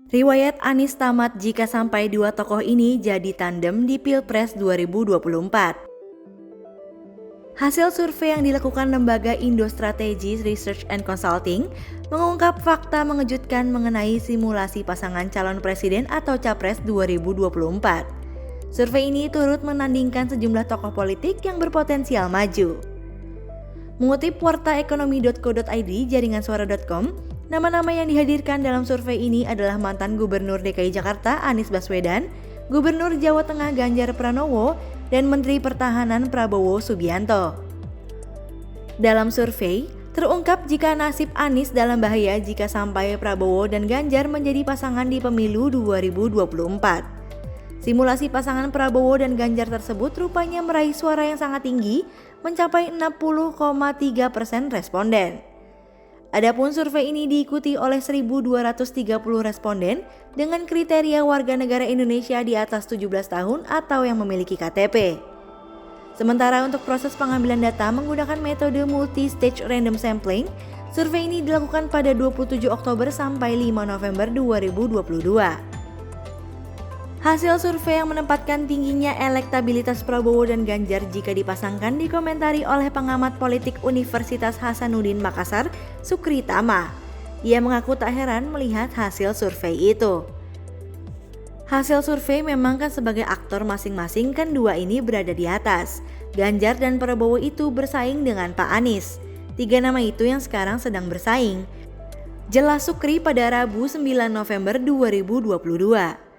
Riwayat Anies tamat jika sampai dua tokoh ini jadi tandem di Pilpres 2024. Hasil survei yang dilakukan lembaga Indo Strategy Research and Consulting mengungkap fakta mengejutkan mengenai simulasi pasangan calon presiden atau Capres 2024. Survei ini turut menandingkan sejumlah tokoh politik yang berpotensial maju. Mengutip wartaekonomi.co.id jaringan suara.com, nama-nama yang dihadirkan dalam survei ini adalah mantan Gubernur DKI Jakarta Anies Baswedan, Gubernur Jawa Tengah Ganjar Pranowo, dan Menteri Pertahanan Prabowo Subianto. Dalam survei, terungkap jika nasib Anies dalam bahaya jika sampai Prabowo dan Ganjar menjadi pasangan di pemilu 2024. Simulasi pasangan Prabowo dan Ganjar tersebut rupanya meraih suara yang sangat tinggi, mencapai 60,3% responden. Adapun survei ini diikuti oleh 1.230 responden dengan kriteria warga negara Indonesia di atas 17 tahun atau yang memiliki KTP. Sementara untuk proses pengambilan data menggunakan metode multi-stage random sampling, survei ini dilakukan pada 27 Oktober sampai 5 November 2022. Hasil survei yang menempatkan tingginya elektabilitas Prabowo dan Ganjar jika dipasangkan dikomentari oleh pengamat politik Universitas Hasanuddin Makassar, Sukri Tama. Ia mengaku tak heran melihat hasil survei itu. Hasil survei memang kan sebagai aktor masing-masing kan dua ini berada di atas. Ganjar dan Prabowo itu bersaing dengan Pak Anies. Tiga nama itu yang sekarang sedang bersaing. Jelas Sukri pada Rabu 9 November 2022.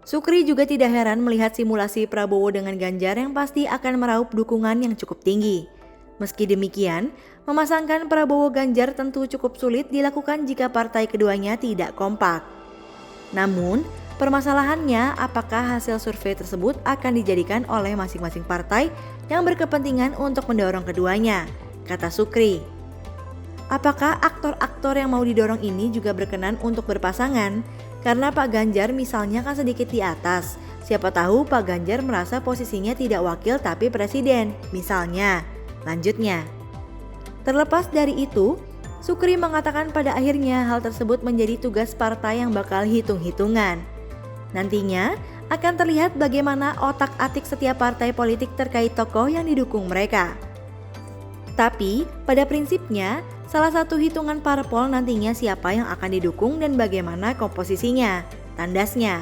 Sukri juga tidak heran melihat simulasi Prabowo dengan Ganjar yang pasti akan meraup dukungan yang cukup tinggi. Meski demikian, memasangkan Prabowo Ganjar tentu cukup sulit dilakukan jika partai keduanya tidak kompak. Namun, permasalahannya apakah hasil survei tersebut akan dijadikan oleh masing-masing partai yang berkepentingan untuk mendorong keduanya, kata Sukri. Apakah aktor-aktor yang mau didorong ini juga berkenan untuk berpasangan? Karena Pak Ganjar misalnya kan sedikit di atas, siapa tahu Pak Ganjar merasa posisinya tidak wakil tapi presiden, misalnya. Lanjutnya, terlepas dari itu, Sukri mengatakan pada akhirnya hal tersebut menjadi tugas partai yang bakal hitung-hitungan. Nantinya akan terlihat bagaimana otak-atik setiap partai politik terkait tokoh yang didukung mereka. Tapi pada prinsipnya, salah satu hitungan parpol nantinya siapa yang akan didukung dan bagaimana komposisinya, tandasnya.